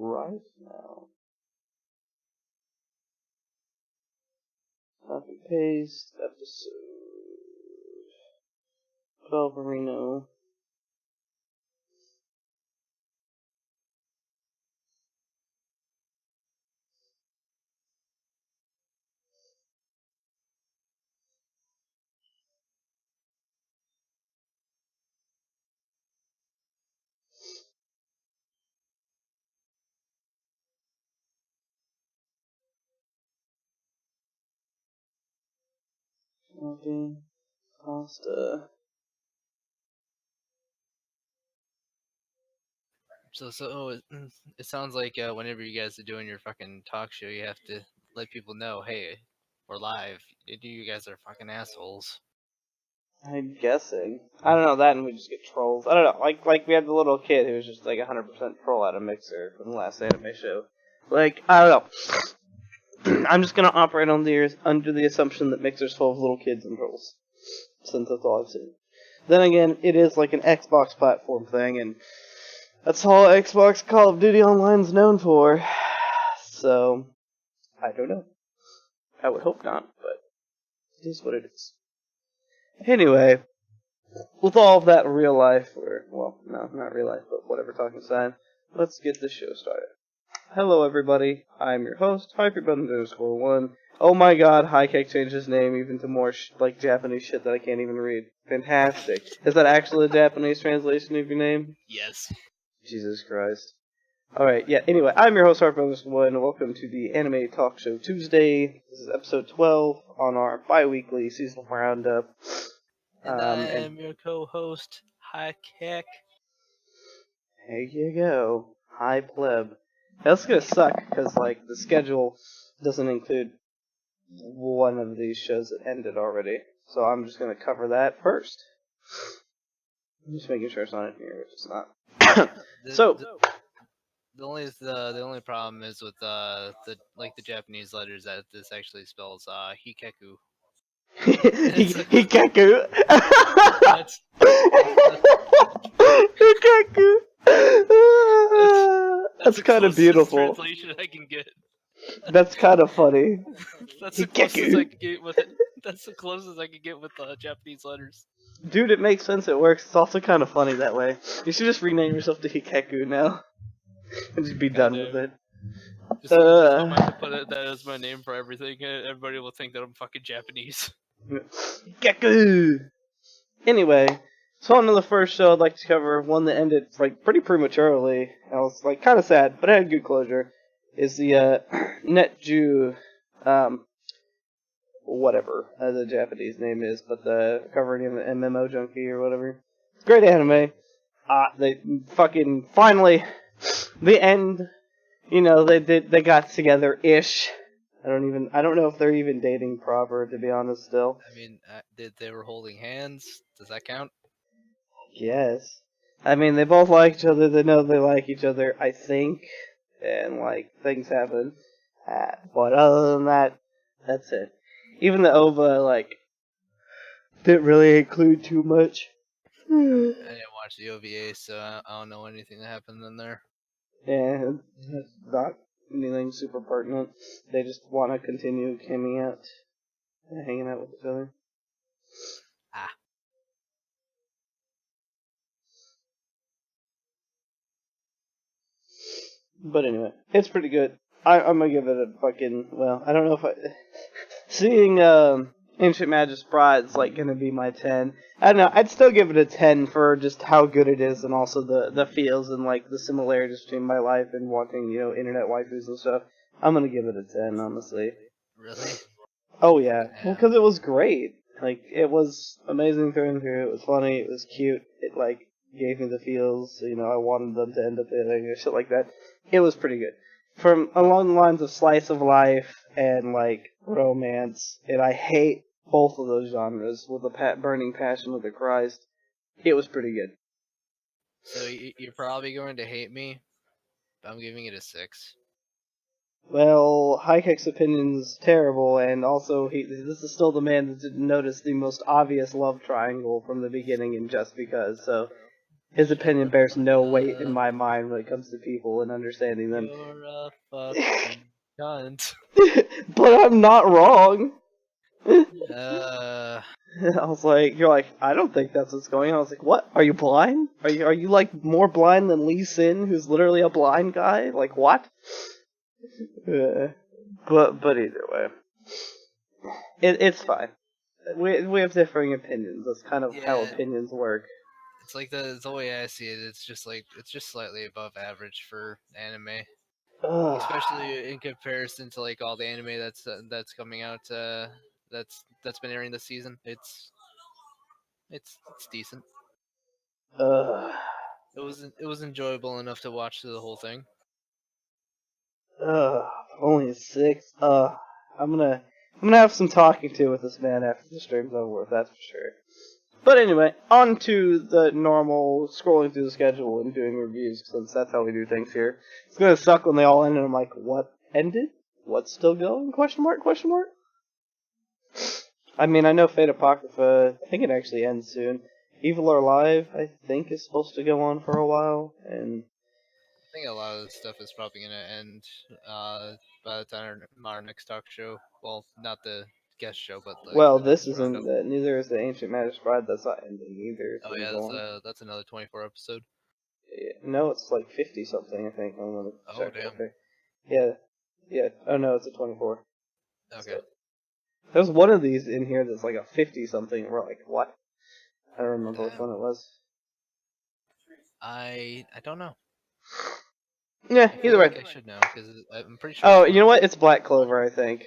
right now. Copy paste episode 12 Reno. Okay, pasta. So it sounds like whenever you guys are doing your fucking talk show, you have to let people know, hey, we're live. You guys are fucking assholes. I'm guessing. I don't know that, and we just get trolls. I don't know. Like we had the little kid who was just like 100% troll at a Mixer from the last anime show. Like, I don't know. I'm just gonna operate on under the assumption that Mixer's full of little kids and trolls, since that's all I've seen. Then again, it is like an Xbox platform thing, and that's all Xbox Call of Duty Online's known for. So, I don't know. I would hope not, but it is what it is. Anyway, with all of that real life, or, well, no, not real life, but whatever talking aside, let's get the show started. Hello everybody, I'm your host, HyperButtons_1. Oh my god, Highkick changed his name even to more, like, Japanese shit that I can't even read. Fantastic. Is that actually a Japanese translation of your name? Yes. Jesus Christ. Alright, yeah, anyway, I'm your host, HyperButtons_1, and welcome to the Anime Talk Show Tuesday. This is episode 12 on our bi-weekly seasonal roundup. And I'm your co-host, Highkick. There you go. Hi, pleb. That's gonna suck, because, like, the schedule doesn't include one of these shows that ended already. So I'm just gonna cover that first. I'm just making sure it's not in here, which it's not. The only problem is with the Japanese letters that this actually spells Hikeku. Hikaku! Hikaku! That's kind of beautiful. Translation I can get. That's kind of funny. That's the closest I can get with it. That's the closest I can get with Japanese letters. Dude, it makes sense. It works. It's also kind of funny that way. You should just rename yourself to Hikaku now, and just be done with it. Just put that as my name for everything. Everybody will think that I'm fucking Japanese. Hikaku. Anyway, so on to the first show I'd like to cover, one that ended like pretty prematurely. I was like kind of sad, but it had good closure. Is the Netju, whatever the Japanese name is, but the covering of an MMO junkie or whatever. Great anime. They fucking finally, the end. You know, they got together ish. I don't know if they're even dating proper, to be honest. Still. I mean, they were holding hands. Does that count? Yes. I mean, they both like each other. They know they like each other. I think. And, like, things happen. But other than that, that's it. Even the OVA, like, didn't really include too much. I didn't watch the OVA, so I don't know anything that happened in there. Yeah, it's not anything super pertinent. They just want to continue hanging out with each other. But anyway, it's pretty good. I'm gonna give it a fucking, well, I don't know if seeing Ancient Magus Pride's like gonna be my 10. I don't know, I'd still give it a 10 for just how good it is and also the feels and like the similarities between my life and wanting, you know, internet waifus and stuff. I'm gonna give it a 10, honestly. Really? Oh yeah, well, because it was great. Like, it was amazing through and through. It was funny, it was cute, it like gave me the feels, you know, I wanted them to end up dating or shit like that. It was pretty good. From along the lines of slice of life and like romance, and I hate both of those genres with a burning passion of the Christ. It was pretty good. So you're probably going to hate me, but I'm giving it a 6. Well, Highkick's opinion's terrible, and also this is still the man that didn't notice the most obvious love triangle from the beginning and Just Because, so His opinion bears no weight in my mind when it comes to people and understanding them. You're a fucking cunt. But I'm not wrong. Uh, I was like, you're like, I don't think that's what's going on. I was like, what? Are you blind? Are you like more blind than Lee Sin, who's literally a blind guy? Like what? But either way, it's fine. We have differing opinions. That's kind of how Yeah. opinions work. it's like the way I see it. It's just slightly above average for anime, Ugh. especially in comparison to like all the anime that's coming out. That's been airing this season. It's decent. Ugh. It was enjoyable enough to watch through the whole thing. Only 6. I'm gonna have some talking to with this man after the stream's over with, that's for sure. But anyway, on to the normal scrolling through the schedule and doing reviews, since that's how we do things here. It's gonna suck when they all end and I'm like, what ended? What's still going? Question mark? I mean, I know Fate Apocrypha, I think it actually ends soon. Evil or Alive, I think, is supposed to go on for a while, and I think a lot of this stuff is probably gonna end by the time our next talk show. Well, not the guest show, but like well, the this next isn't. roundup. Neither is the Ancient Magus Bride. That's not ending either. It's Oh gonna yeah, go on. that's another 24 episode. No, it's like 50 something. I think. I'm gonna Oh check. damn. Okay. Yeah. Oh no, it's a 24. Okay. So, there's one of these in here that's like a 50 something. We're like, what? I don't remember which one it was. I don't know. Yeah. I Either feel way. like I should know because I'm pretty sure. Oh, you know what? It's Black Clover, I think.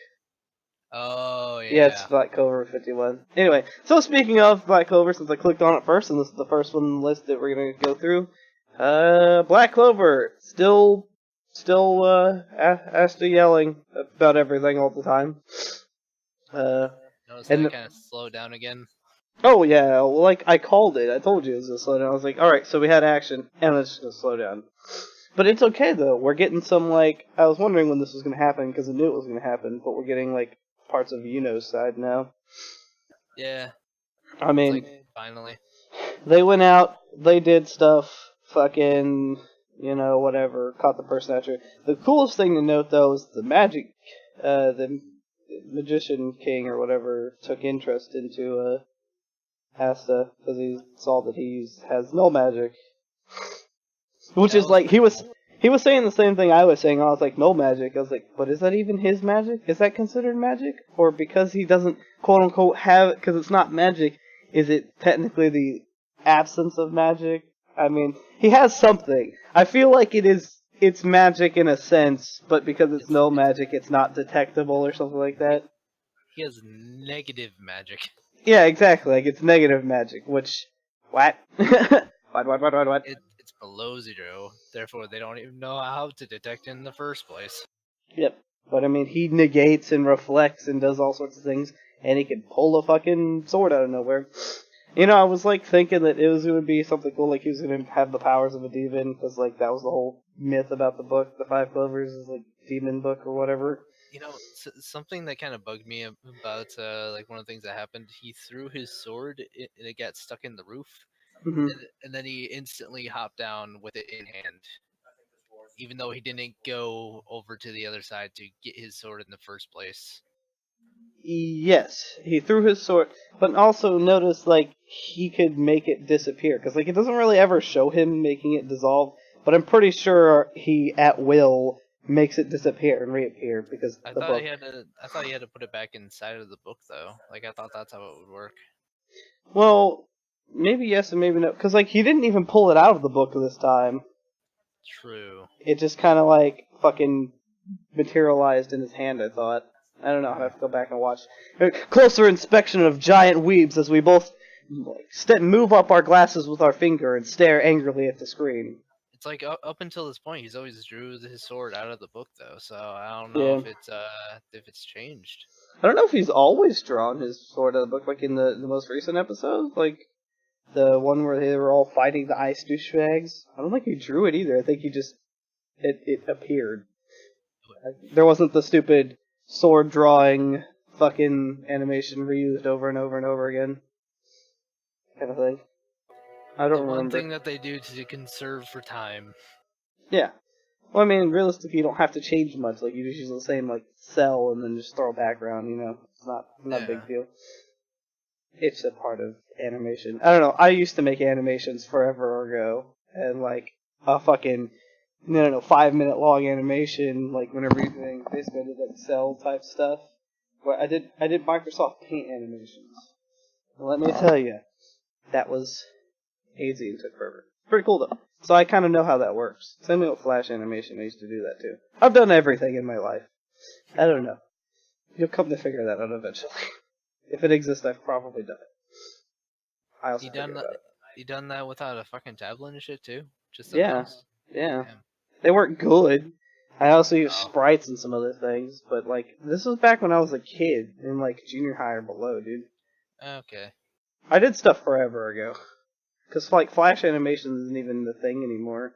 Oh yeah. Yeah, it's Black Clover 51. Anyway, so speaking of Black Clover, since I clicked on it first, and this is the first one on the list that we're gonna go through, Black Clover still Asta yelling about everything all the time. Notice And that kind of slowed down again. oh yeah, well, like I called it. I told you it was gonna slow down. I was like, all right, so we had action, and it's just gonna slow down. But it's okay though. We're getting some like I was wondering when this was gonna happen because I knew it was gonna happen, but we're getting like parts of Yuno's side now. Yeah. I mean, It's like, finally. they went out, they did stuff, fucking, whatever, caught the person after. The coolest thing to note, though, is the the Magician King or whatever took interest into Asta, because he saw that he has no magic. Which is like, he was saying the same thing I was saying. I was like, no magic. I was like, but is that even his magic? Is that considered magic? Or because he doesn't, quote unquote, have it, because it's not magic, is it technically the absence of magic? I mean, he has something. I feel like it's magic in a sense, but because it's no magic, it's not detectable or something like that. He has negative magic. Yeah, exactly. Like, it's negative magic, which, what? What? It's below 0, therefore they don't even know how to detect it in the first place. Yep. But I mean, he negates and reflects and does all sorts of things, and he can pull a fucking sword out of nowhere. I was like thinking that it was going to be something cool, like he was going to have the powers of a demon, because like that was the whole myth about the book, the Five Clovers is like demon book or whatever. Something that kind of bugged me about like one of the things that happened. He threw his sword and it got stuck in the roof. Mm-hmm. And then he instantly hopped down with it in hand, even though he didn't go over to the other side to get his sword in the first place. Yes, he threw his sword, but also notice like he could make it disappear, because like it doesn't really ever show him making it dissolve, but I'm pretty sure he at will makes it disappear and reappear because I the thought book. I thought he had to put it back inside of the book though. Like I thought that's how it would work. Well, maybe yes and maybe no, because like he didn't even pull it out of the book this time. True. It just kind of like fucking materialized in his hand, I thought. I don't know, I'd have to go back and watch. Closer inspection of giant weebs as we both move up our glasses with our finger and stare angrily at the screen. It's like up until this point, he's always drew his sword out of the book though, so I don't know if it's changed. I don't know if he's always drawn his sword out of the book, like in the most recent episode, like the one where they were all fighting the ice douchebags. I don't think he drew it either. I think he just it appeared. There wasn't the stupid sword drawing fucking animation reused over and over and over again kind of thing. I The don't one remember. thing that they do to conserve for time. Yeah. Well, I mean, realistically, you don't have to change much. Like, you just use the same, like, cell and then just throw a background, you know? It's not a big deal. It's a part of animation. I don't know. I used to make animations forever ago. And, like, a fucking, 5-minute long animation, like, whenever you're doing, basically I did, like, cell type stuff. But I did Microsoft Paint animations. And let me tell you, that was easy and took forever. Pretty cool, though. So I kind of know how that works. Same thing with Flash animation. I used to do that too. I've done everything in my life. I don't know. You'll come to figure that out eventually. If it exists, I've probably done it. I also You forget done that? about it. You done that without a fucking tablet and shit too? Just a Yeah, mouse? yeah. Damn. They weren't good. I also used Oh. sprites and some other things, but like this was back when I was a kid in like junior high or below, dude. Okay. I did stuff forever ago. Cause like Flash animation isn't even the thing anymore.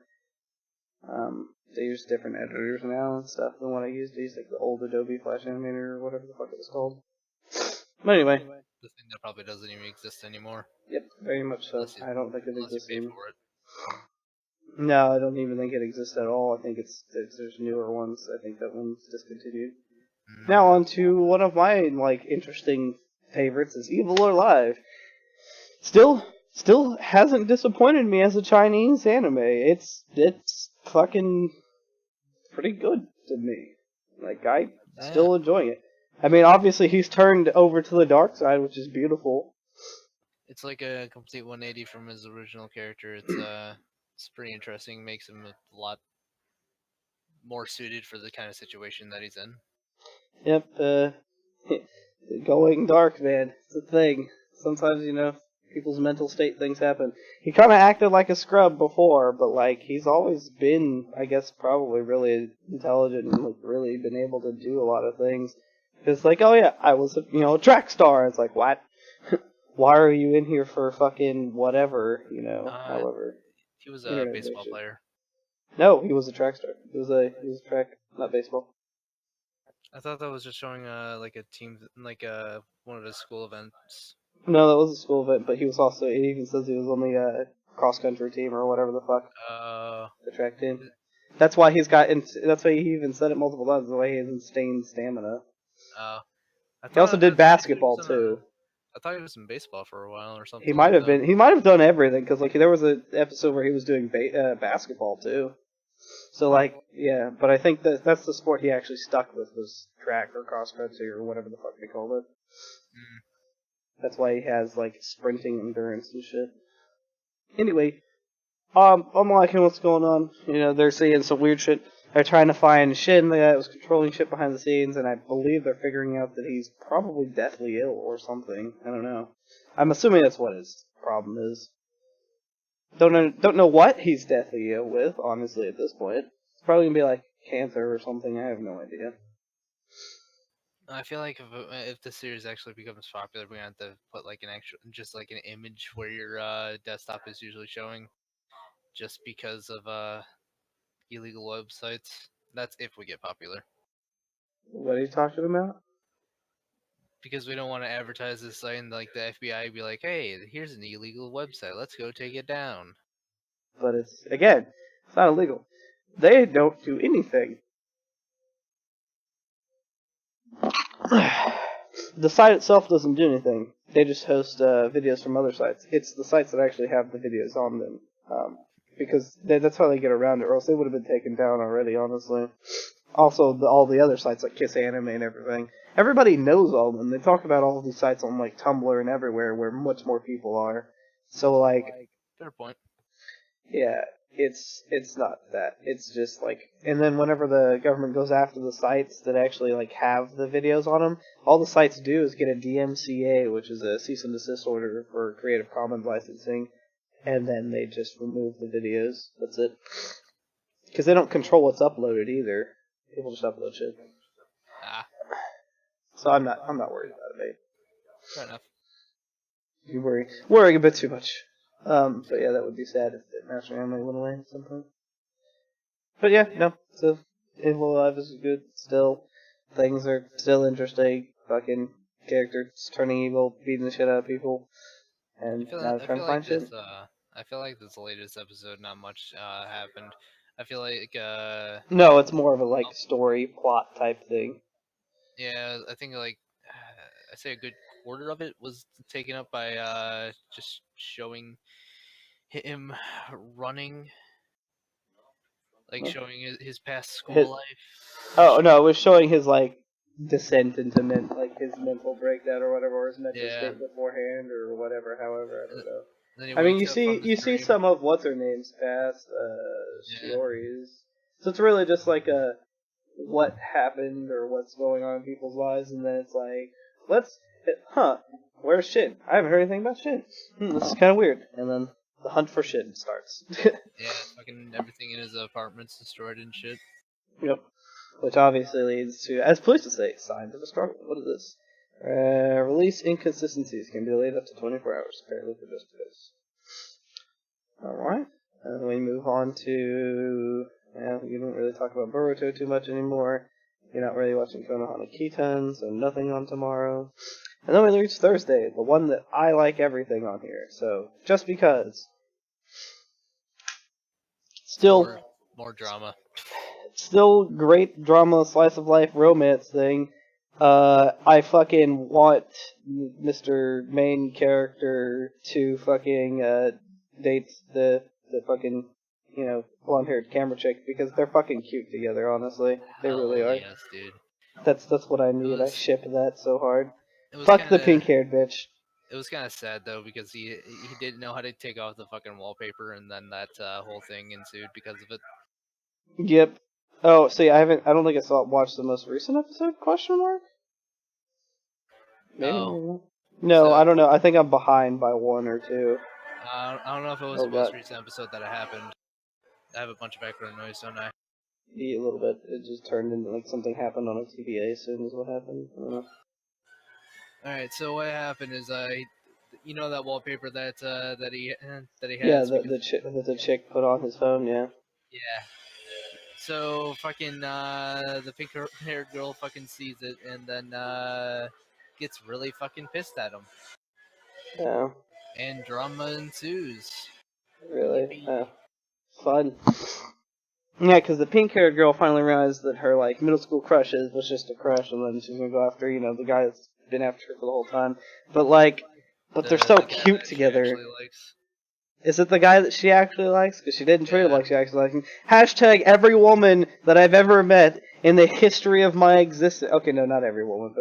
They use different editors now and stuff than what I used. I used like the old Adobe Flash Animator or whatever the fuck it was called. But anyway. The thing that probably doesn't even exist anymore. Yep, very much so. Unless you, I don't think it unless you exists pay anymore. for it. No, I don't even think it exists at all. I think there's newer ones. I think that one's discontinued. Now on to one of my like interesting favorites is Evil or Live. Still hasn't disappointed me as a Chinese anime. It's fucking pretty good to me. Like still enjoying it. I mean, obviously he's turned over to the dark side, which is beautiful. It's like a complete 180 from his original character. It's pretty interesting. Makes him a lot more suited for the kind of situation that he's in. Yep, going dark, man. It's a thing. Sometimes, people's mental state things happen. He kind of acted like a scrub before, but, like, he's always been, I guess, probably really intelligent and, like, really been able to do a lot of things. It's like, oh yeah, I was a track star. It's like, what? Why are you in here for fucking whatever, however. He was a baseball player. No, he was a track star. He was a track, not baseball. I thought that was just showing like a team, like one of his school events. No, that was a school event, but he even says he was on the cross country team or whatever the fuck. The track team. That's why that's why he even said it multiple times, the way he has insane stamina. He also did basketball too. I thought he was in baseball for a while or something. He might have been. He might have done everything because like there was an episode where he was doing basketball too. So like yeah, but I think that's the sport he actually stuck with was track or cross country or whatever the fuck they called it. That's why he has like sprinting endurance and shit. Anyway, I'm liking what's going on. They're seeing some weird shit. They're trying to find Shin, the guy that was controlling shit behind the scenes, and I believe they're figuring out that he's probably deathly ill or something. I don't know. I'm assuming that's what his problem is. Don't know what he's deathly ill with, honestly, at this point. It's probably gonna be like cancer or something. I have no idea. I feel like if the series actually becomes popular, we're gonna have to put like just like an image where your desktop is usually showing, just because of illegal websites. That's if we get popular. What are you talking about? Because we don't want to advertise this site and like the FBI be like, hey, here's an illegal website, let's go take it down. But it's not illegal. They don't do anything. The site itself doesn't do anything. They just host videos from other sites. It's the sites that actually have the videos on them. Because that's how they get around it, or else they would have been taken down already, honestly. Also, all the other sites like Kiss Anime and everything. Everybody knows all of them. They talk about all of these sites on like Tumblr and everywhere where much more people are. So like... Fair point. Yeah, it's not that. It's just like... And then whenever the government goes after the sites that actually like have the videos on them, all the sites do is get a DMCA, which is a cease and desist order for Creative Commons licensing, and then they just remove the videos. That's it. Because they don't control what's uploaded either. People just upload shit. So I'm not worried about it, mate. Fair enough. You worrying a bit too much. But yeah, that would be sad if the Master Anime went away at some point. But yeah, no. So Evil Alive is good still. Things are still interesting. Fucking characters turning evil, beating the shit out of people, and now trying to find shit. I feel like this latest episode, not much happened. I feel like, No, it's more of a like story plot type thing. yeah, I think like I say a good quarter of it was taken up by just showing him running, like Huh? showing his past His, school life. oh no, it was showing his like descent into like his mental breakdown or whatever, or his mental Yeah. state beforehand or whatever. However, I don't know. Then he I mean, wakes up from you his see dream. some of what's her name's past Yeah. stories, so it's really just like a what happened or what's going on in people's lives, and then it's like where's Shin? I haven't heard anything about Shin. This is kind of weird, and then the hunt for Shin starts. Yeah, fucking everything in his apartment's destroyed and shit. Yep. Which obviously leads to, as police would say, signs of a struggle. What is this? Release inconsistencies can be delayed up to 24 hours, apparently for just because. Alright. And then we move on to, well, you don't really talk about Boruto too much anymore. You're not really watching Konohana Kitan, so nothing on tomorrow. And then we reach Thursday, the one that I like everything on here, so just because. Still, More drama. still great drama, slice of life, romance thing. I fucking want Mr. Main Character to fucking date the fucking, you know, blonde haired camera chick because they're fucking cute together, honestly. They really Hell are. yes, dude. That's what I need. I ship that so hard. It was Fuck the kinda pink haired bitch. It was kind of sad though because he didn't know how to take off the fucking wallpaper, and then that whole thing ensued because of it. Yep. Oh, see, I don't think watched the most recent episode, question mark? Maybe. Oh, No, so I don't know. I think I'm behind by one or two. I don't know if it was Oh the most god. recent episode that it happened. I have a bunch of background noise, don't I? Yeah, a little bit. It just turned into like something happened on a TVA soon is what happened. I don't know. All right, so what happened is you know that wallpaper that he Yeah, has because the chick put on his phone, yeah. yeah. So fucking the pink haired girl fucking sees it and then gets really fucking pissed at him, Yeah, and drama ensues. really. Yippee. Fun. Yeah, because the pink-haired girl finally realized that her like middle school crushes was just a crush, and then she's gonna go after the guy that's been after her for the whole time. But they're so The guy cute that she together. actually likes. Is it the guy that she actually likes? Because she didn't treat him Yeah. like she actually liked him. Hashtag every woman that I've ever met in the history of my existence. Okay, no, not every woman,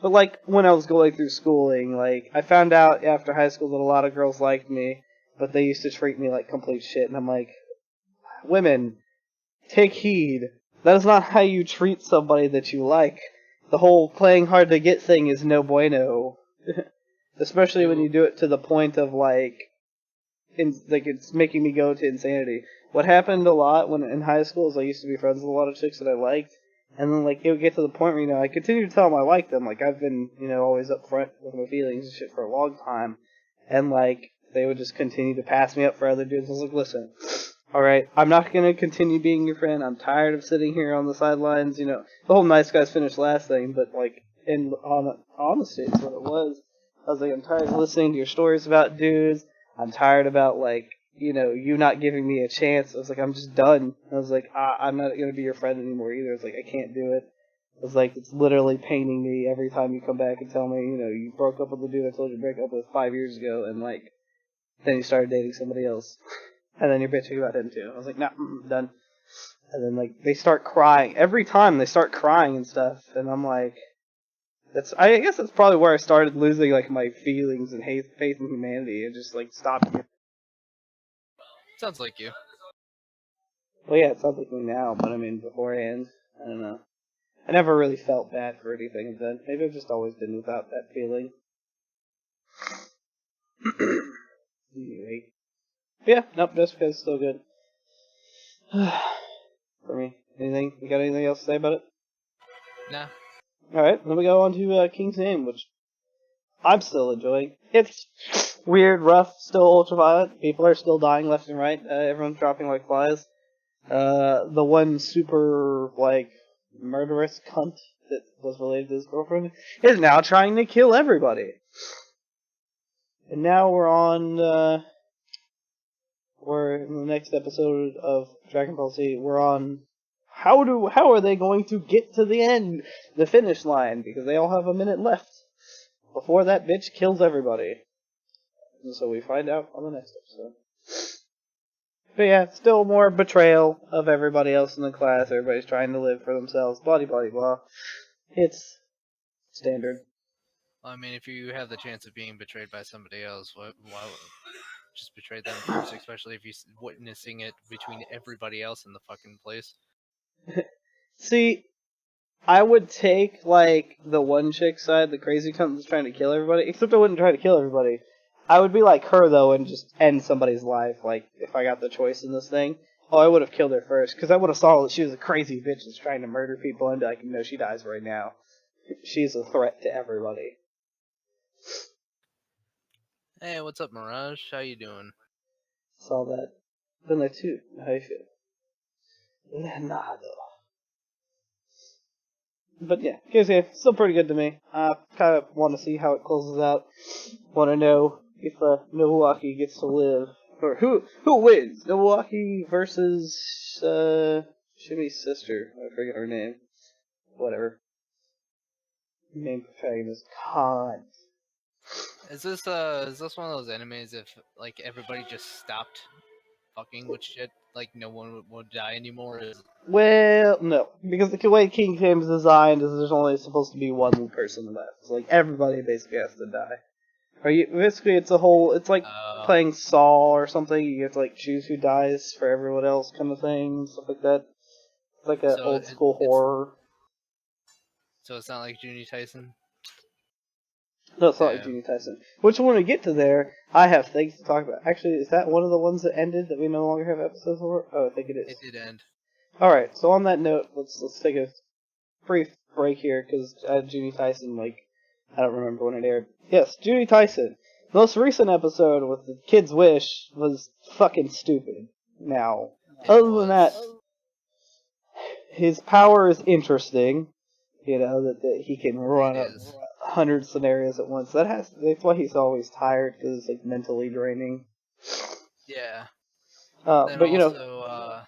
but like when I was going through schooling, like I found out after high school that a lot of girls liked me, but they used to treat me like complete shit, and I'm like, women, take heed. That is not how you treat somebody that you like. The whole playing hard to get thing is no bueno. Especially when you do it to the point of like it's making me go to insanity. What happened a lot when in high school is I used to be friends with a lot of chicks that I liked, and then like it would get to the point where I continue to tell them I like them. Like I've been always upfront with my feelings and shit for a long time, and like they would just continue to pass me up for other dudes. I was like, listen, all right, I'm not gonna continue being your friend. I'm tired of sitting here on the sidelines. The whole nice guys finish last thing, but like on honesty, is what it was. I was like, I'm tired of listening to your stories about dudes. I'm tired about you not giving me a chance. I was like, I'm just done. I was like, I'm not gonna be your friend anymore either. I was like, I can't do it. I was like, it's literally paining me every time you come back and tell me, you broke up with the dude I told you to break up with 5 years ago, and like, then you started dating somebody else, and then you're bitching about him too. I was like, nah, done. And then like they start crying every time they start crying and stuff, and I'm like, I guess that's probably where I started losing like my feelings and faith in humanity and just like stopped. Sounds like you. Well, yeah, it sounds like me now, but I mean beforehand, I don't know. I never really felt bad for anything then. Maybe I've just always been without that feeling. Anyway. Yeah, nope, Jessica's still good. For me. Anything? You got anything else to say about it? Nah. Alright, then we go on to King's Name, which I'm still enjoying. It's weird, rough, still ultraviolet. People are still dying left and right. Everyone's dropping like flies. The one super, like, murderous cunt that was related to his girlfriend is now trying to kill everybody. And now we're on, we're in the next episode of Dragon Ball Z. We're on how are they going to get to the end, the finish line, because they all have a minute left before that bitch kills everybody. And so we find out on the next episode. But yeah, still more betrayal of everybody else in the class. Everybody's trying to live for themselves. Blah, blah, blah. It's standard. I mean, if you have the chance of being betrayed by somebody else, why just betray them first? Especially if you're witnessing it between everybody else in the fucking place. See, I would take, like, the one chick's side, the crazy cunt that's trying to kill everybody, except I wouldn't try to kill everybody. I would be like her, though, and just end somebody's life, like, if I got the choice in this thing. Oh, I would have killed her first, because I would have saw that she was a crazy bitch that's trying to murder people, and be like, no, she dies right now. She's a threat to everybody. Hey, what's up, Mirage? How you doing? Saw that. Been there too. How you feel? Leonardo. But yeah, still pretty good to me. Kind of want to see how it closes out. Want to know if Milwaukee gets to live, or who wins? Milwaukee versus Shimmy's sister. I forget her name. Whatever. Main protagonist. Khan. Is this one of those animes if like everybody just stopped fucking with shit, like no one would die anymore? Well, no, because the way King Games is designed is there's only supposed to be one person left. So, like, everybody basically has to die. Basically, it's like playing Saw or something. You have to, like, choose who dies for everyone else kind of thing, stuff like that. It's like an old school horror. So it's not like Juni Tyson? No, it's not like Juni Tyson. Which, when we get to there, I have things to talk about. Actually, is that one of the ones that ended that we no longer have episodes for? Oh, I think it is. It did end. Alright, so on that note, let's take a brief break here, because Juni Tyson, like, I don't remember when it aired. Yes, Juni Tyson. The most recent episode with the kid's wish was fucking stupid. Now, other than that, his power is interesting. You know, that he can run up 100 scenarios at once. That's why he's always tired, because it's, like, mentally draining. Yeah. But, also, you know...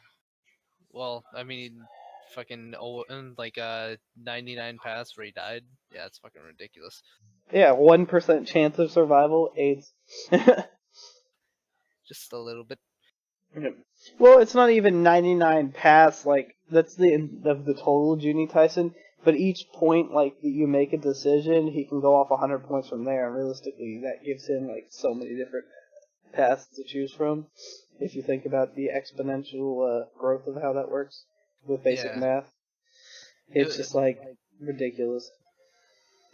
well, I mean, fucking, 99 pass where he died. Yeah, it's fucking ridiculous. Yeah, 1% chance of survival, AIDS. Just a little bit. Well, it's not even 99 pass, like, that's the end of the total Juni Tyson, but each point, like, that you make a decision, he can go off 100 points from there, and realistically, that gives him, like, so many different paths to choose from, if you think about the exponential growth of how that works with basic math. It's just, like, ridiculous.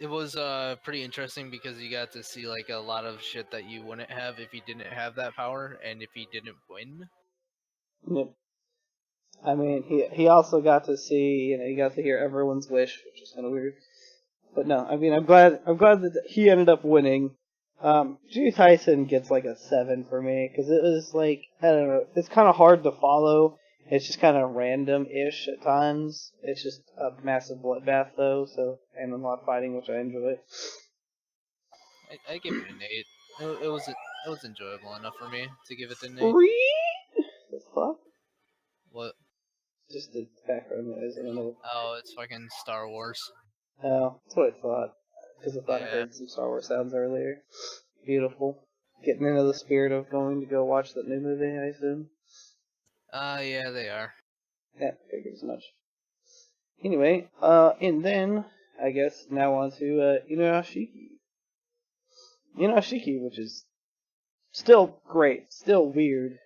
It was pretty interesting because you got to see like a lot of shit that you wouldn't have if you didn't have that power and if you didn't win. Yep. I mean, he also got to see, you know, he got to hear everyone's wish, which is kind of weird. But no, I mean, I'm glad that he ended up winning. Juni Tyson gets like a 7 for me because it was like, I don't know, it's kind of hard to follow. It's just kind of random-ish at times. It's just a massive bloodbath, though, and a lot of fighting, which I enjoy. I give it an 8. It was enjoyable enough for me to give it an 8. The fuck? What? Just the background noise, I don't know. Oh, it's fucking Star Wars. Oh, that's what I thought. Because I thought I heard some Star Wars sounds earlier. Beautiful. Getting into the spirit of going to go watch that new movie, I assume. Yeah, they are. Yeah, figured as much. Anyway, and then, I guess, now on to, Inuyashiki. Inuyashiki, which is still great, still weird.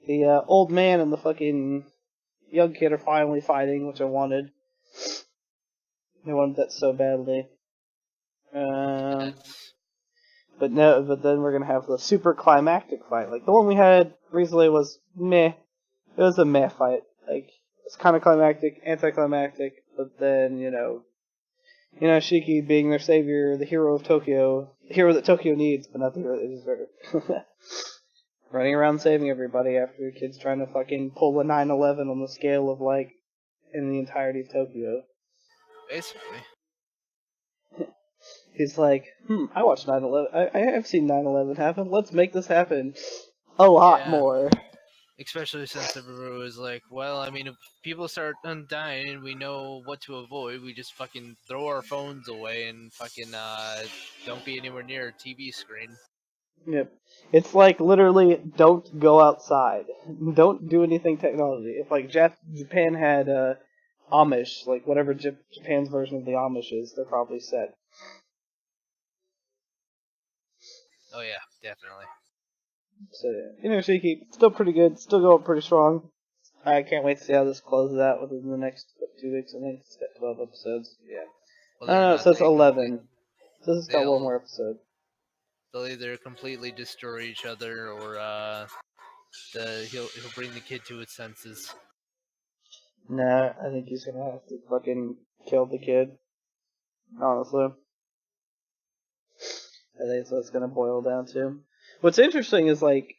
The, old man and the fucking young kid are finally fighting, which I wanted. I wanted that so badly. But then we're gonna have the super climactic fight. Like, the one we had recently was meh. It was a meh fight. Like, it's kind of climactic, anticlimactic, but then, Shiki being their savior, the hero of Tokyo, the hero that Tokyo needs, but not the hero they deserve. Running around saving everybody after the kid's trying to fucking pull a 9/11 on the scale of, like, in the entirety of Tokyo. Basically. He's like, I watched 9/11. I have seen 9/11 happen. Let's make this happen. a lot Yeah. more. Especially since everybody was like, well, I mean, if people start dying and we know what to avoid, we just fucking throw our phones away and fucking don't be anywhere near a TV screen. Yep. It's like literally don't go outside. Don't do anything technology. If like Japan had Amish, like whatever Japan's version of the Amish is, they're probably set. Oh yeah, definitely. So yeah, Shiki, still pretty good, still going pretty strong. I can't wait to see how this closes out within the next 2 weeks. I think it's got 12 episodes. Yeah. Whether or No, it not says they 11. It says it's got one they'll more episode. they'll either completely destroy each other or he'll bring the kid to its senses. Nah, I think he's gonna have to fucking kill the kid. Honestly. I think that's what it's gonna boil down to. What's interesting is, like,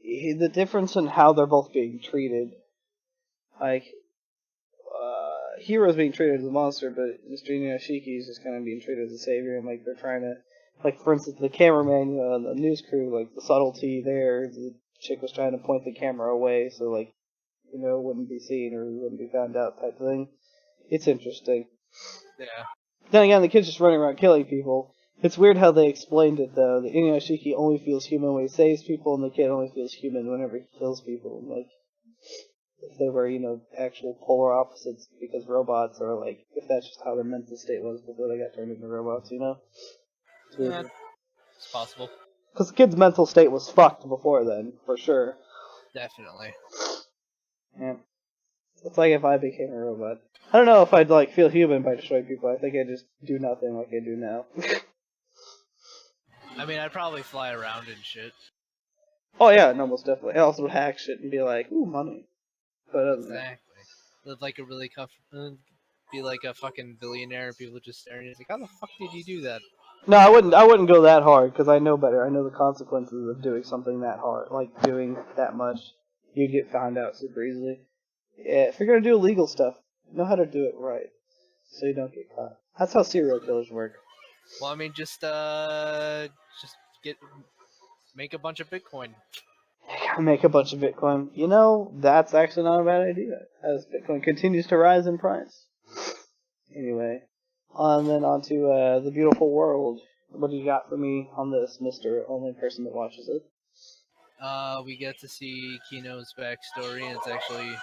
the difference in how they're both being treated. Like, Hero's being treated as a monster, but Mr. Inuyashiki is just kind of being treated as a savior, and, like, they're trying to, like, for instance, the cameraman, the news crew, like, the subtlety there, the chick was trying to point the camera away, so, like, it wouldn't be seen or wouldn't be found out type thing. It's interesting. Yeah. Then again, the kid's just running around killing people. It's weird how they explained it, though. The Inuyashiki only feels human when he saves people, and the kid only feels human whenever he kills people. Like, if they were, actual polar opposites, because robots are, like, if that's just how their mental state was before they got turned into robots, It's weird. Yeah, it's possible. Because the kid's mental state was fucked before then, for sure. Definitely. Yeah. It's like if I became a robot. I don't know if I'd, like, feel human by destroying people. I think I'd just do nothing like I do now. I mean, I'd probably fly around and shit. Oh yeah, no, most definitely. I also would hack shit and be like, ooh, money. But other than that, Exactly. Live like a really be like a fucking billionaire. People just staring at you like, how the fuck did you do that? no, I wouldn't. I wouldn't go that hard because I know better. I know the consequences of doing something that hard, like doing that much. You get found out super easily. Yeah, if you're gonna do illegal stuff, know how to do it right, so you don't get caught. That's how serial killers work. Well, I mean, just make a bunch of Bitcoin. Make a bunch of Bitcoin. That's actually not a bad idea, as Bitcoin continues to rise in price. Anyway, and then on to the beautiful world. What do you got for me on this, Mr. Only person that watches it? We get to see Kino's backstory, and it's actually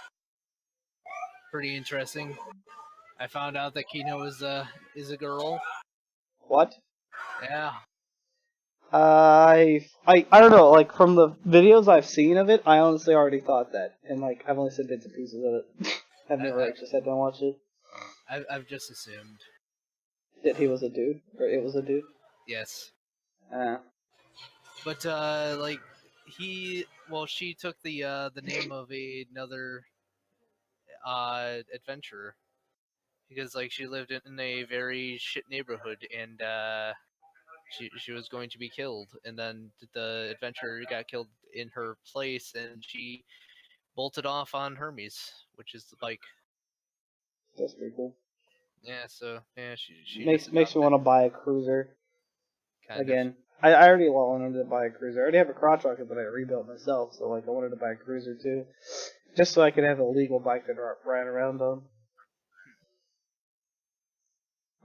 pretty interesting. I found out that Kino is a girl. What? Yeah. I don't know. Like from the videos I've seen of it, I honestly already thought that, and like I've only seen bits and pieces of it. I've never actually sat down and watched it. I've just assumed. That he was a dude, or it was a dude. Yes. Uh, But like she took the name of another adventurer because like she lived in a very shit neighborhood and she was going to be killed, and then the adventurer got killed in her place, and she bolted off on Hermes, which is the bike. that's pretty cool. Yeah, so yeah, she just Makes me want to buy a cruiser kind of. again. I already wanted to buy a cruiser. I already have a crotch rocket that I rebuilt myself, so like I wanted to buy a cruiser too, just so I could have a legal bike to ride around on.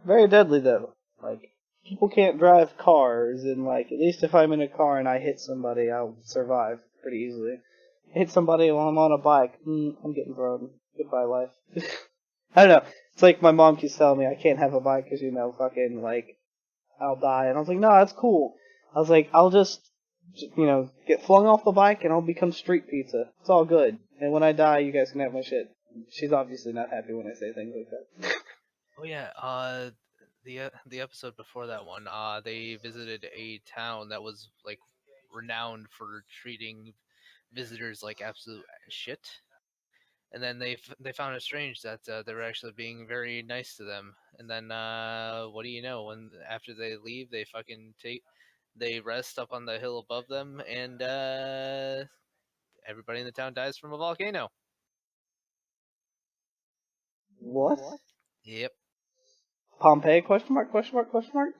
Very deadly though. Like people can't drive cars, and like at least if I'm in a car and I hit somebody, I'll survive pretty easily. Hit somebody while I'm on a bike, I'm getting thrown. Goodbye life. I don't know. It's like my mom keeps telling me I can't have a bike because fucking like I'll die, and I was like, no, that's cool. I was like, I'll just get flung off the bike and I'll become street pizza. It's all good. And when I die, you guys can have my shit. She's obviously not happy when I say things like that. Oh yeah, the episode before that one, they visited a town that was like renowned for treating visitors like absolute shit. And then they found it strange that they were actually being very nice to them. And then what do you know? When after they leave, they rest up on the hill above them, and everybody in the town dies from a volcano. What? Yep. Pompeii? Question mark? Question mark? Question mark?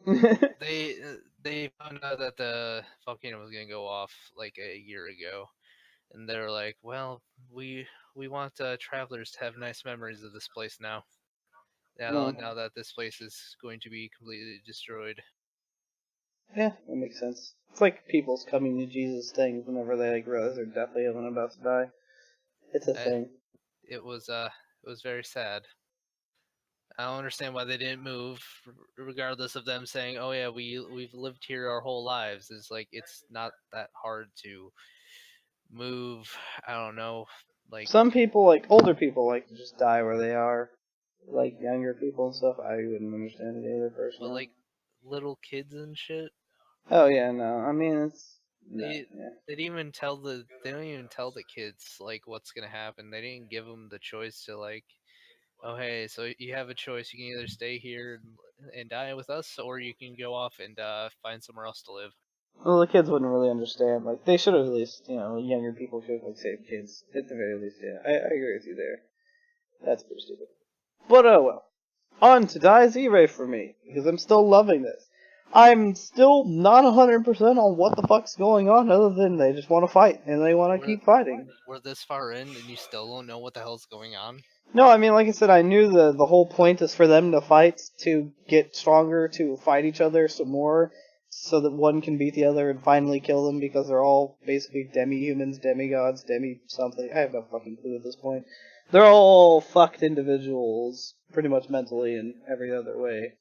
They they found out that the volcano was gonna go off like a year ago, and they were like, "Well, we want travelers to have nice memories of this place now. Hmm. Now that this place is going to be completely destroyed." Yeah, that makes sense. It's like people's coming to Jesus things whenever they like realize they're deathly ill and about to die. It's a Uh, thing. it was very sad. I don't understand why they didn't move, regardless of them saying, "Oh yeah, we've lived here our whole lives." It's like it's not that hard to move. I don't know, like, Some people, like older people, like to just die where they are. Like younger people and stuff, I wouldn't understand it either but personally. like little kids and shit. Oh yeah, no. I mean, it's no, They yeah. they don't even tell the kids like what's gonna happen. They didn't give them the choice to like, oh hey, so you have a choice. You can either stay here and die with us, or you can go off and find somewhere else to live. Well, the kids wouldn't really understand. Like they should have at least, younger people should have like saved kids at the very least. Yeah, I agree with you there. That's pretty stupid. But oh well. On to Dies E-Ray for me, because I'm still loving this. I'm still not 100% on what the fuck's going on, other than they just want to fight, and they want to We're keep fighting. we're this far in, and you still don't know what the hell's going on. No, I mean, like I said, I knew the whole point is for them to fight, to get stronger, to fight each other some more, so that one can beat the other and finally kill them, because they're all basically demi-humans, demigods, demi-something. I have no fucking clue at this point. They're all fucked individuals, pretty much mentally and every other way.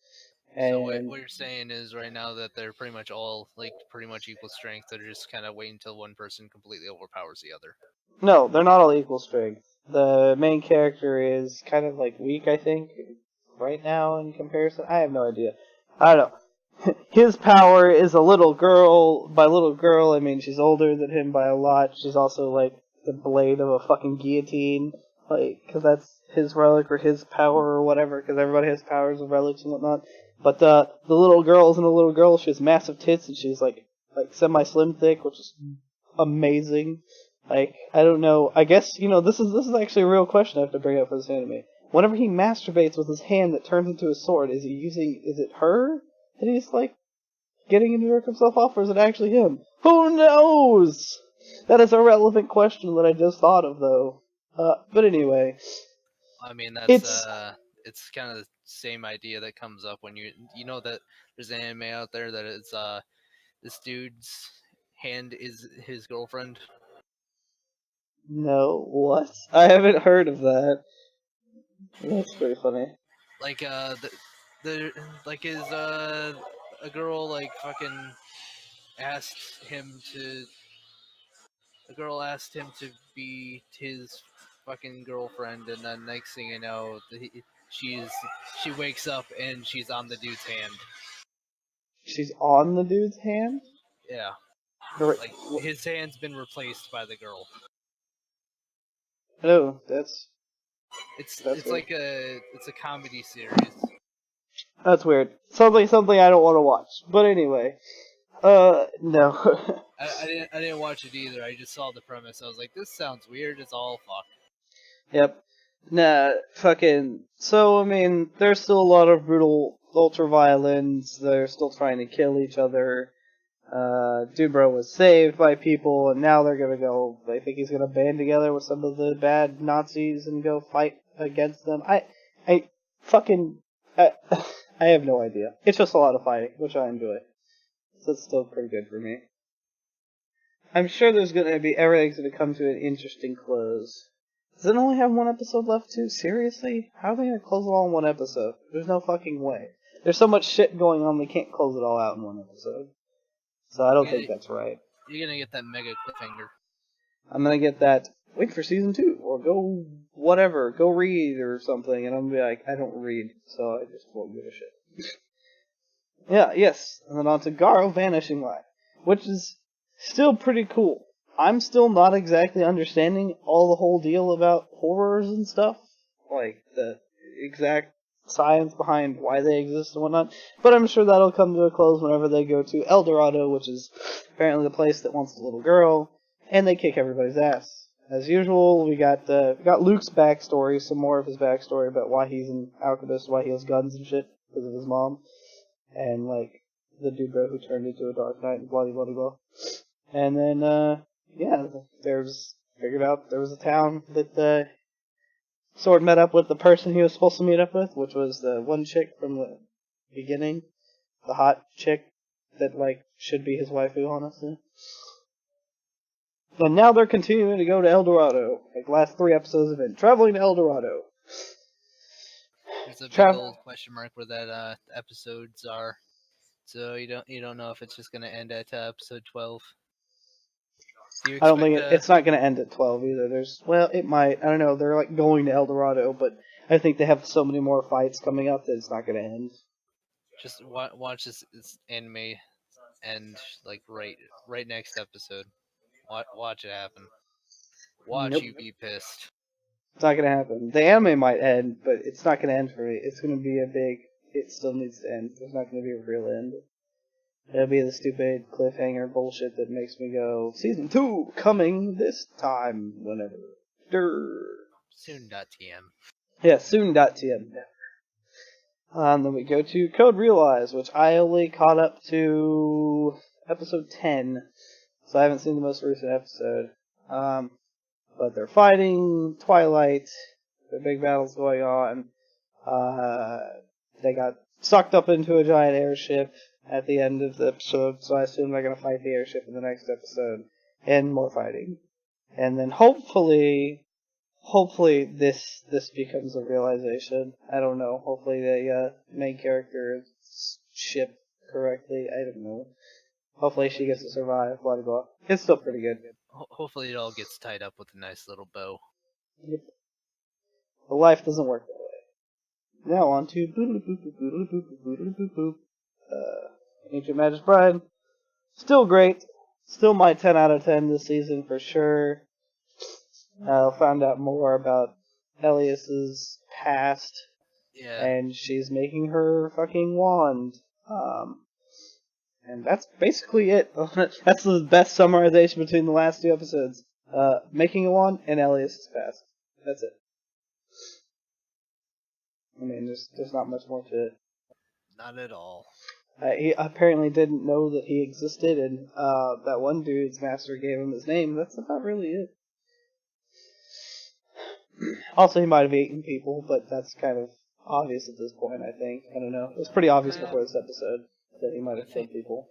So And what you're saying is right now that they're pretty much all like pretty much equal strength. They're just kind of waiting until one person completely overpowers the other. no, they're not all equal strength. The main character is kind of like weak, I think, right now in comparison. I have no idea. I don't know. His power is a little girl. By little girl, I mean she's older than him by a lot. She's also like the blade of a fucking guillotine, like because that's his relic or his power or whatever. Because everybody has powers of relics and whatnot. But the little girl isn't a little girl. She has massive tits and she's like semi slim thick, which is amazing. Like, I don't know. I guess, this is actually a real question I have to bring up for this anime. Whenever he masturbates with his hand that turns into a sword, is it her that he's, like, getting to jerk himself off, or is it actually him? Who knows? That is a relevant question that I just thought of, though. But anyway, I mean that's it's, it's kind of the same idea that comes up when you know that there's an anime out there that is this dude's hand is his girlfriend. no, what? I haven't heard of that. That's pretty funny. Like the like is a girl like fucking asked him to the girl asked him to be his fucking girlfriend, and then next thing you know, she's she wakes up and she's on the dude's hand. She's on the dude's hand? Yeah, Or, like his hand's been replaced by the girl. no, that's It's weird. like it's a comedy series. That's weird. Something I don't want to watch. But anyway, no. I didn't watch it either. I just saw the premise. I was like, this sounds weird as all fuck. Yep. Nah, fucking. So I mean, there's still a lot of brutal ultra violence. They're still trying to kill each other. Dubro was saved by people, and now they're gonna go. They think he's gonna band together with some of the bad Nazis and go fight against them. I fucking, I, I have no idea. It's just a lot of fighting, which I enjoy. So it's still pretty good for me. I'm sure everything's gonna come to an interesting close. Does it only have one episode left too? Seriously? How are they gonna close it all in one episode? There's no fucking way. There's so much shit going on, they can't close it all out in one episode. So I don't think that's right. You're gonna get that mega cliffhanger. I'm gonna get that, wait for season 2, or go whatever, go read or something, and I'm gonna be like, I don't read, so I just won't give a shit. Yeah, yes, and then on to Garo Vanishing Line, which is still pretty cool. I'm still not exactly understanding all the whole deal about horrors and stuff, like the exact science behind why they exist and whatnot, but I'm sure that'll come to a close whenever they go to El Dorado, which is apparently the place that wants the little girl, and they kick everybody's ass. As usual, we got Luke's backstory, some more of his backstory about why he's an alchemist, why he has guns and shit, because of his mom. And, like, the Dubro who turned into a Dark Knight and blah blah blah blah. And then figured out there was a town that Sword met up with the person he was supposed to meet up with, which was the one chick from the beginning, the hot chick that should be his waifu, honestly. And now they're continuing to go to El Dorado, last 3 episodes have been traveling to El Dorado. There's a big old question mark where that episodes are, so you don't know if it's just gonna end at episode 12. I don't think it's not going to end at 12 either. It might. I don't know. They're going to El Dorado, but I think they have so many more fights coming up that it's not going to end. Just watch this anime end right next episode. Watch it happen. Watch you be pissed. It's not going to happen. The anime might end, but it's not going to end for me. It's going to be it still needs to end. There's not going to be a real end. It'll be the stupid cliffhanger bullshit that makes me go, Season 2 coming this time, whenever. Soon.tm. Yeah, soon.tm. And then we go to Code Realize, which I only caught up to episode 10, so I haven't seen the most recent episode. But they're fighting Twilight, the big battle's going on. They got sucked up into a giant airship at the end of the episode, so I assume they're going to fight the airship in the next episode, and more fighting. And then hopefully this becomes a realization. I don't know. Hopefully the main character is shipped correctly. I don't know. Hopefully she gets to survive, blah blah blah. It's still pretty good. Hopefully it all gets tied up with a nice little bow. Yep. But life doesn't work that way. Now on to Ancient Magus Bride. Still great. Still my 10 out of 10 this season for sure. Found out more about Elias's past. Yeah. And she's making her fucking wand. And that's basically it. That's the best summarization between the last 2 episodes. Making a wand and Elias's past. That's it. I mean, there's not much more to it. Not at all. He apparently didn't know that he existed, and that one dude's master gave him his name. That's not really it. Also, he might have eaten people, but that's kind of obvious at this point, I think. I don't know. It was pretty obvious before this episode that he might have killed people.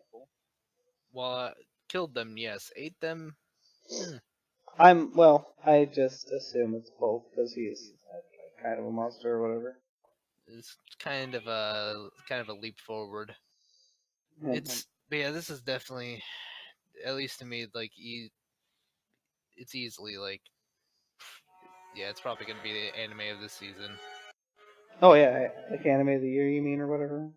Well, killed them, yes. Ate them? I just assume it's both, because he's kind of a monster or whatever. It's kind of a leap forward. But yeah, this is definitely, at least to me, it's easily it's probably gonna be the anime of this season. Oh yeah, anime of the year, you mean, or whatever?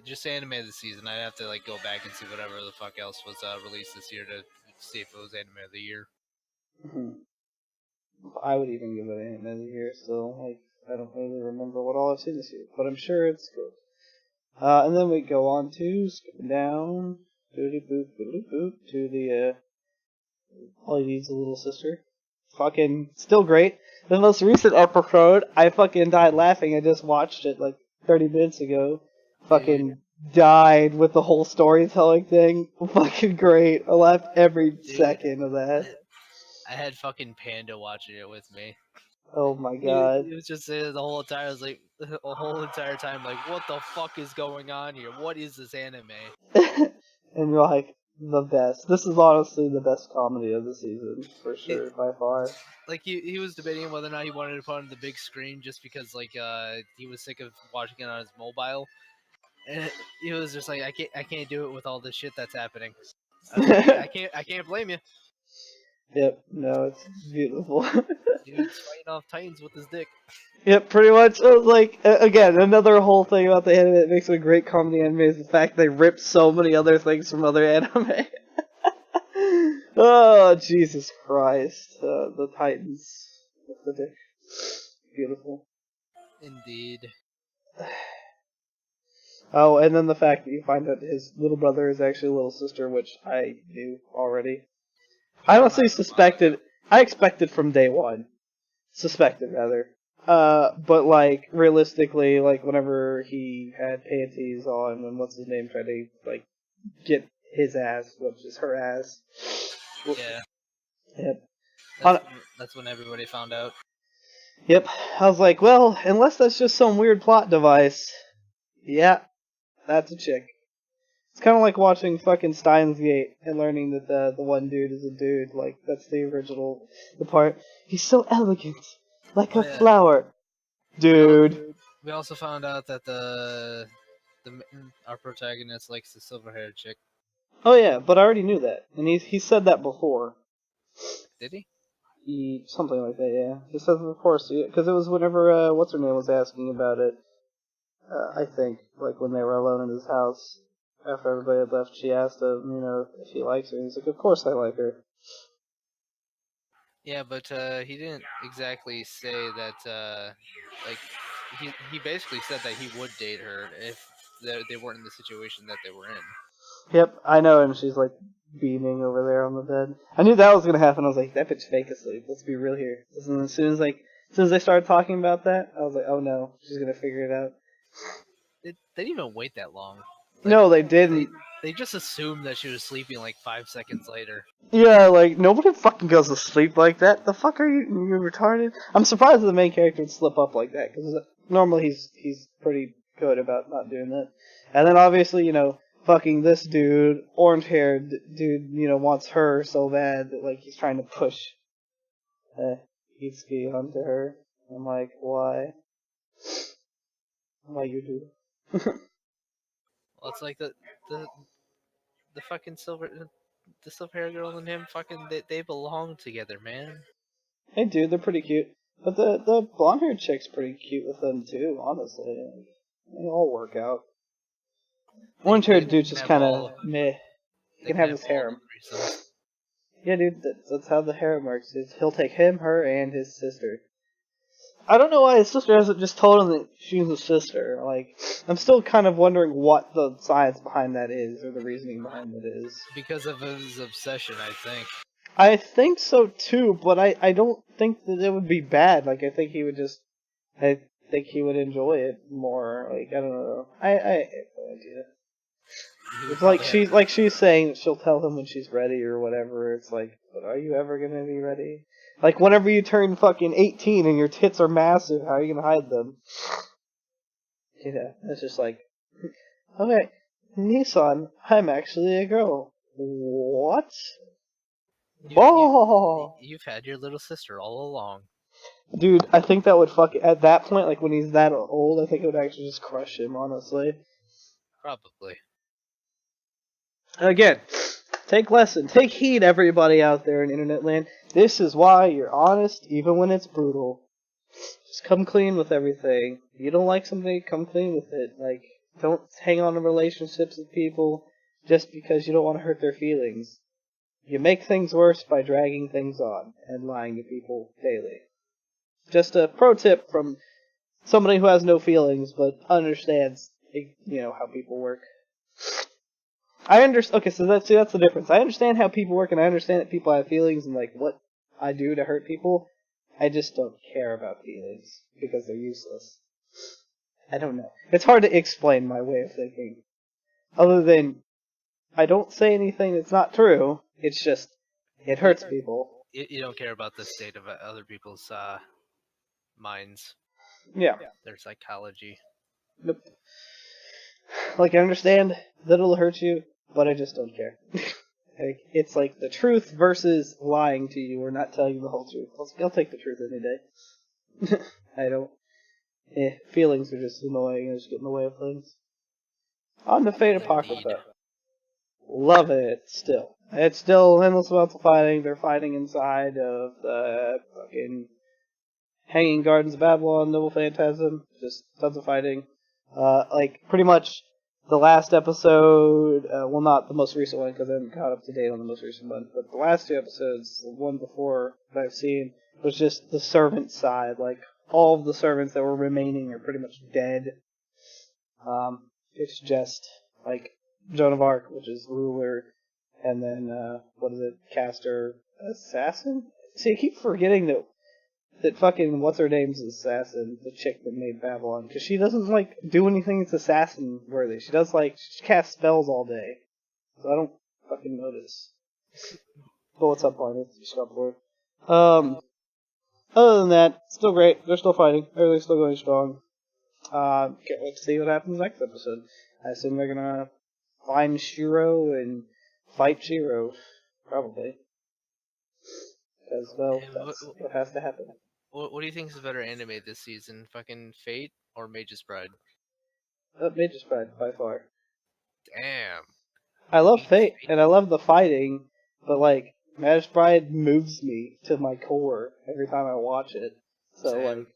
Just anime of the season. I'd have to go back and see whatever the fuck else was released this year to see if it was anime of the year. Mm-hmm. I would even give it anime of the year still. I don't really remember what all I've seen this year, but I'm sure it's good. And then we go on to, skipping down, to the, All You Need's a Little Sister. Fucking, still great. The most recent episode, I fucking died laughing. I just watched it 30 minutes ago. Fucking died with the whole storytelling thing. Fucking great. I laughed every second of that. I had fucking Panda watching it with me. Oh my god. He was just the whole entire time what the fuck is going on here? What is this anime? And you're like, the best. This is honestly the best comedy of the season, for sure, by far. He was debating whether or not he wanted to put on the big screen just because he was sick of watching it on his mobile. And he was just like, I can't do it with all this shit that's happening. I was like, I can't blame you. Yep, no, it's beautiful. Dude's fighting off Titans with his dick. Yep, pretty much. It was again, another whole thing about the anime that makes it a great comedy anime is the fact they rip so many other things from other anime. Oh, Jesus Christ. The Titans with the dick. Beautiful. Indeed. Oh, and then the fact that you find out his little brother is actually a little sister, which I knew already. I honestly suspected. I expected from day one. Suspected, rather. But like realistically, like whenever he had panties on and what's his name tried to like get his ass, which is her ass. Yeah. Yep. That's when everybody found out. Yep. I was like, well, unless that's just some weird plot device. Yeah, that's a chick. It's kind of like watching fucking Steins Gate and learning that the one dude is a dude. Like, that's the original, the part. He's so elegant. Like a flower. Dude. We also found out that our protagonist likes the silver-haired chick. Oh yeah, but I already knew that. And he said that before. Did he? Something like that, yeah. He said it before, because it was whenever, what's her name was asking about it. I think, like when they were alone in his house. After everybody had left, she asked him, if he likes her. He's like, of course I like her. Yeah, but he didn't exactly say that. Like, he basically said that he would date her if they weren't in the situation that they were in. Yep, I know, and she's like beaming over there on the bed. I knew that was gonna happen. I was like, that bitch fake asleep. Let's be real here. And as soon as they started talking about that, I was like, oh no, she's gonna figure it out. They didn't even wait that long. Like, no, they didn't. They just assumed that she was sleeping like 5 seconds later. Yeah, like, nobody fucking goes to sleep like that. The fuck are you retarded? I'm surprised the main character would slip up like that, because normally he's pretty good about not doing that. And then obviously, fucking this dude, orange-haired dude, wants her so bad that, like, he's trying to push Itsuki onto her. I'm like, why? Why you do? Well, it's like the fucking the silver-haired girl and him fucking they belong together, man. Hey, dude, they're pretty cute. But the blonde-haired chick's pretty cute with them, too, honestly. They all work out. Orange-haired dude's just kind of meh. He can have his harem. Yeah, dude, that's how the harem works. He'll take him, her, and his sister. I don't know why his sister hasn't just told him that she's his sister. Like, I'm still kind of wondering what the science behind that is, or the reasoning behind it is. Because of his obsession, I think. I think so too, but I don't think that it would be bad. Like, I think he would enjoy it more. Like, I don't know. I have no idea. It's like she's saying she'll tell him when she's ready or whatever. It's like, but are you ever gonna be ready? Like, whenever you turn fucking 18 and your tits are massive, how are you gonna hide them? It's just like, okay, Nissan, I'm actually a girl. What? You've had your little sister all along. Dude, I think that would at that point, like when he's that old, I think it would actually just crush him, honestly. Probably. Again, take heed, everybody out there in internet land. This is why you're honest, even when it's brutal. Just come clean with everything. If you don't like something, come clean with it. Like, don't hang on to relationships with people just because you don't want to hurt their feelings. You make things worse by dragging things on and lying to people daily. Just a pro tip from somebody who has no feelings but understands, how people work. I understand. Okay, so that's the difference. I understand how people work, and I understand that people have feelings and like what I do to hurt people. I just don't care about feelings because they're useless. I don't know. It's hard to explain my way of thinking. Other than I don't say anything that's not true. It's just it hurts people. You don't care about the state of other people's minds. Yeah. Their psychology. Nope. Like, I understand that it'll hurt you, but I just don't care. It's like the truth versus lying to you or not telling you the whole truth. I'll take the truth any day. I don't. Feelings are just annoying and just get in the way of things. On the Fate Apocrypha. Love it, still. It's still endless amounts of fighting. They're fighting inside of the fucking Hanging Gardens of Babylon, Noble Phantasm. Just tons of fighting. Like, pretty much the last episode, well, not the most recent one, because I haven't caught up to date on the most recent one, but the last 2 episodes, the one before that I've seen, was just the servant side. Like, all of the servants that were remaining are pretty much dead. It's just, like, Joan of Arc, which is ruler, and then, Caster Assassin? See, I keep forgetting that fucking what's her name's assassin, the chick that made Babylon, because she doesn't like do anything that's assassin worthy. She does like she casts spells all day, so I don't fucking notice. But what's up, Barney? Scrubboard. Other than that, still great. They're still fighting. Everything's still going strong. Can't wait to see what happens next episode. I assume they're gonna find Shiro and fight Shiro, probably. Because, well, that's what has to happen. What do you think is a better anime this season? Fucking Fate or Mage's Bride? Mage's Bride, by far. Damn. I love Fate, and I love the fighting, but, like, Mage's Bride moves me to my core every time I watch it. So, Same. like,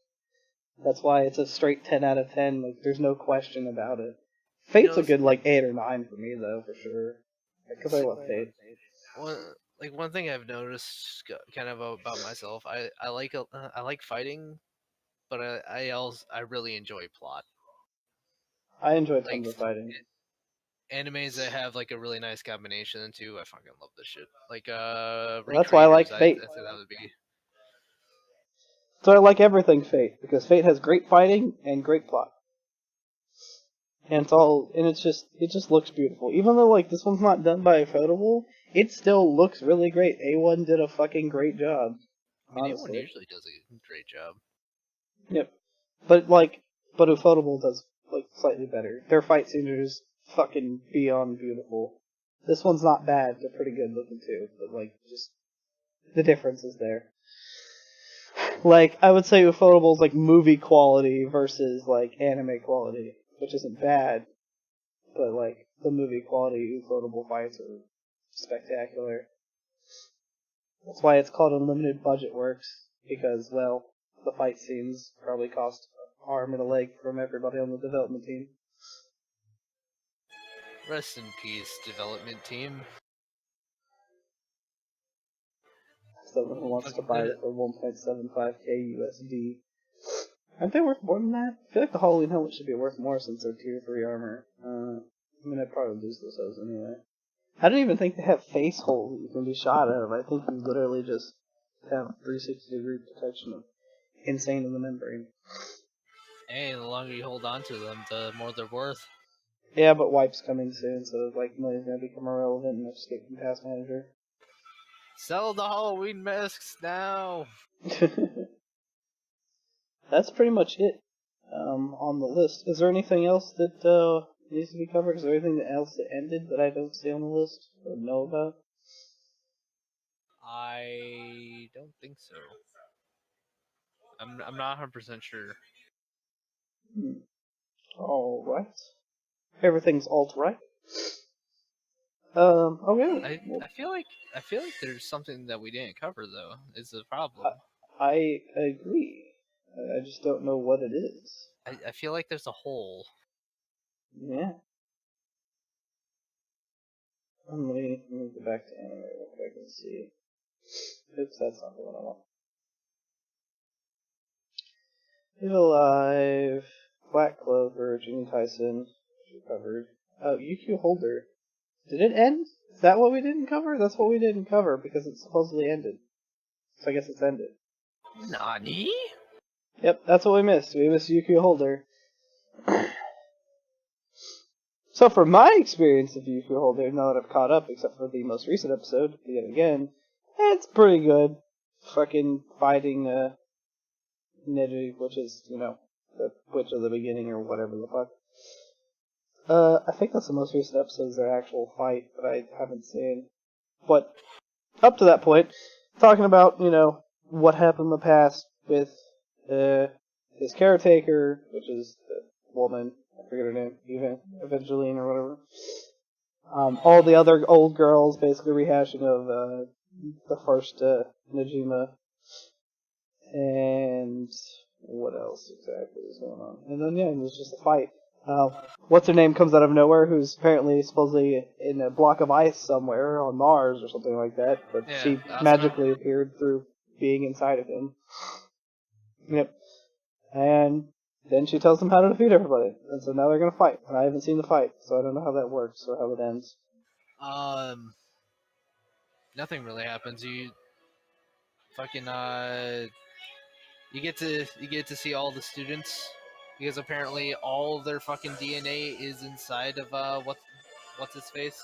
that's why it's a straight 10 out of 10. Like, there's no question about it. Fate's a good, like, 8 or 9 for me, though, for sure. Because I love Fate. One thing I've noticed kind of about myself, I like fighting, but I really enjoy plot. I enjoy tons of fighting. Animes that have like a really nice combination too, I fucking love this shit. Like that's why I like Fate. I that would be. So I like everything Fate, because Fate has great fighting and great plot. And it just looks beautiful. Even though, like, this one's not done by Ufotable, it still looks really great. A1 did a fucking great job. I mean, A1 usually does a great job. Yep. But Ufotable does, like, slightly better. Their fight scenes are just fucking beyond beautiful. This one's not bad, they're pretty good looking too, but, like, just, the difference is there. Like, I would say Ufotable's, like, movie quality versus, like, anime quality. Which isn't bad, but like the movie quality Ufotable fights are spectacular. That's why it's called Unlimited Budget Works, because, well, the fight scenes probably cost an arm and a leg from everybody on the development team. Rest in peace, development team. Someone who wants to buy it for 1.75k USD. Aren't they worth more than that? I feel like the Halloween helmet should be worth more since they're tier 3 armor. I mean, I'd probably lose those anyway. I don't even think they have face holes that you can be shot out of. I think you literally just have 360-degree protection of insane in the membrane. Hey, the longer you hold on to them, the more they're worth. Yeah, but Wipe's coming soon, so like Millie's gonna become irrelevant in Escape from Task Manager. Sell the Halloween masks now! That's pretty much it on the list. Is there anything else that needs to be covered? Is there anything else that ended that I don't see on the list or know about? I don't think so. I'm not 100% sure. Alright. Everything's alt-right. Okay. I feel like there's something that we didn't cover though. Is the problem. I agree. I just don't know what it is. I feel like there's a hole. Yeah. Let me go back to anime real quick and see. Oops, that's not the one I want. Live Alive, Black Clover, Jimmy Tyson, which we covered. Oh, UQ Holder. Did it end? Is that what we didn't cover? That's what we didn't cover because it supposedly ended. So I guess it's ended. Nani? Yep, that's what we missed. We missed UQ Holder. So from my experience of UQ Holder, now that I've caught up, except for the most recent episode, yet again, it's pretty good. Fucking fighting Neji, which is, the witch of the beginning or whatever the fuck. I think that's the most recent episode is their actual fight, but I haven't seen. But up to that point, talking about, what happened in the past with his caretaker, which is the woman, I forget her name, Evangeline or whatever. All the other old girls basically rehashing of the first Najima. And what else exactly is going on? And then, it was just a fight. What's her name comes out of nowhere, who's apparently supposedly in a block of ice somewhere on Mars or something like that, but she magically appeared through being inside of him. Yep. And then she tells them how to defeat everybody. And so now they're gonna fight. And I haven't seen the fight, so I don't know how that works or how it ends. Nothing really happens. You fucking You get to see all the students because apparently all of their fucking DNA is inside of what's his face.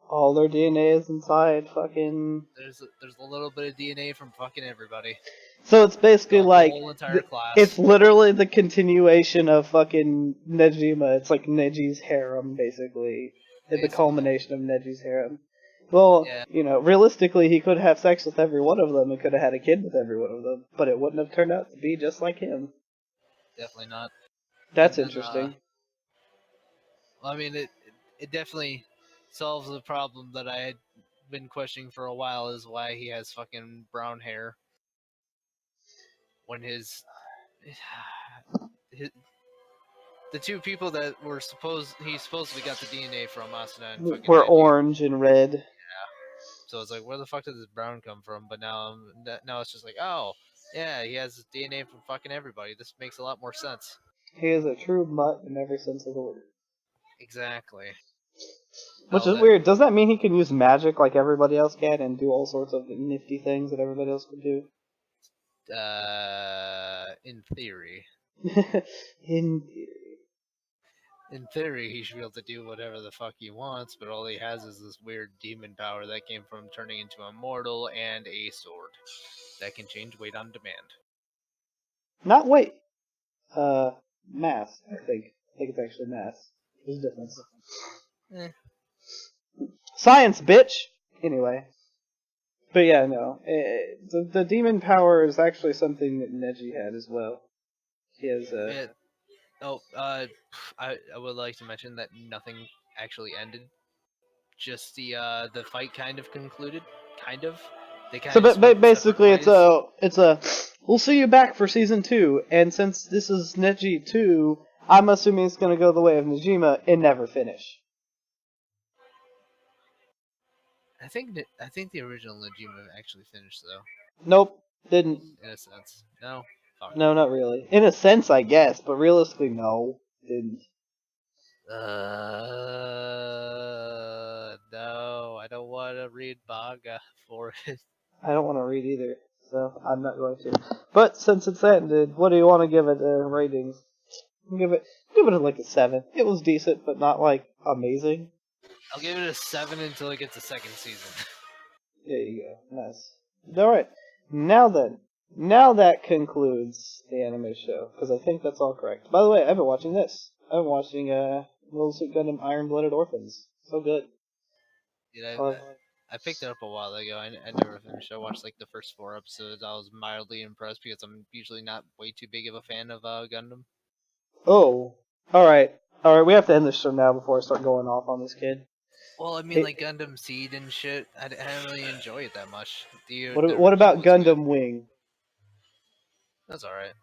All their DNA is inside fucking. There's a little bit of DNA from fucking everybody. So it's basically The like whole entire class. it's literally the continuation of fucking Nejima. It's like Neji's harem, basically. It's the culmination of Neji's harem. Well, Yeah. you know, realistically, he could have sex with every one of them and could have had a kid with every one of them, but it wouldn't have turned out to be just like him. Definitely not. That's And then, interesting. I mean, it definitely solves the problem that I had been questioning for a while, is why he has fucking brown hair when his the two people that he supposedly got the DNA from, Asuna and fucking We're Neji. orange and red. Yeah. So it's like, where the fuck did this brown come from? But now it's just like, oh yeah, he has DNA from fucking everybody. This makes a lot more sense. He is a true mutt in every sense of the word. Exactly. Which is weird. Does that mean he can use magic like everybody else can and do all sorts of nifty things that everybody else can do? In theory. In In theory, he should be able to do whatever the fuck he wants, but all he has is this weird demon power that came from turning into a mortal and a sword that can change weight on demand. Not weight. Mass, I think. I think it's actually mass. There's a difference. Science, bitch! Anyway. But yeah, no. The demon power is actually something that Neji had as well. He has I would like to mention that nothing actually ended. Just the fight kind of concluded. Kind of. They kind so of basically it's a we'll see you back for season 2, and since this is Neji 2, I'm assuming it's gonna go the way of Nejima and never finish. I think the original Najima actually finished though. Nope, didn't. In a sense, no. Fuck. No, not really. In a sense, I guess, but realistically, no, didn't. No, I don't want to read manga for it. I don't want to read either, so I'm not going to. But since it's ended, what do you want to give it ratings? Give it like a 7. It was decent, but not like amazing. I'll give it a 7 until it gets a second season. There you go. Nice. Alright. Now then. Now that concludes the anime show, because I think that's all correct. By the way, I've been watching this. I've been watching Little Suit Gundam Iron-Blooded Orphans. So good. Dude, I picked it up a while ago. I never finished. I watched like the first 4 episodes. I was mildly impressed because I'm usually not way too big of a fan of Gundam. Oh. Alright. Alright, we have to end this show now before I start going off on this kid. Well, I mean, like Gundam Seed and shit, I didn't really enjoy it that much. What about Gundam Wing? That's alright.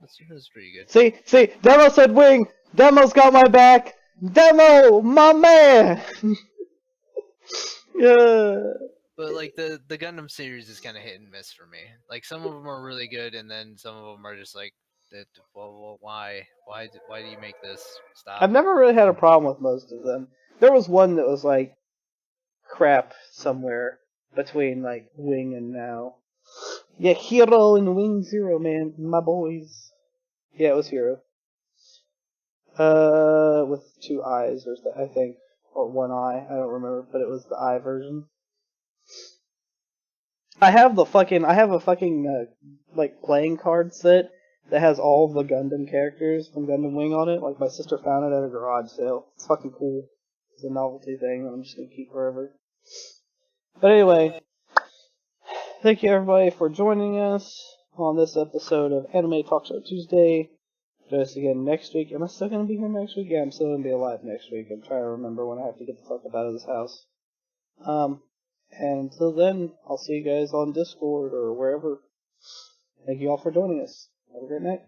That's pretty good. See, Demo said Wing! Demo's got my back! Demo, my man! Yeah. But like the Gundam series is kind of hit and miss for me. Like some of them are really good, and then some of them are just like, well, why do you make this? Stop. I've never really had a problem with most of them. There was one that was like crap somewhere between like Wing and now. Yeah, Hero and Wing Zero, man, my boys. Yeah, it was Hero. With 2 eyes, I think, or 1 eye. I don't remember, but it was the eye version. I have a fucking like playing card set that has all of the Gundam characters from Gundam Wing on it. Like my sister found it at a garage sale. It's fucking cool. It's a novelty thing that I'm just gonna keep forever. But anyway, thank you everybody for joining us on this episode of Anime Talk Show Tuesday. Join us again next week. Am I still gonna be here next week? Yeah, I'm still gonna be alive next week. I'm trying to remember when I have to get the fuck up out of this house. And until then, I'll see you guys on Discord or wherever. Thank you all for joining us. Have a great night.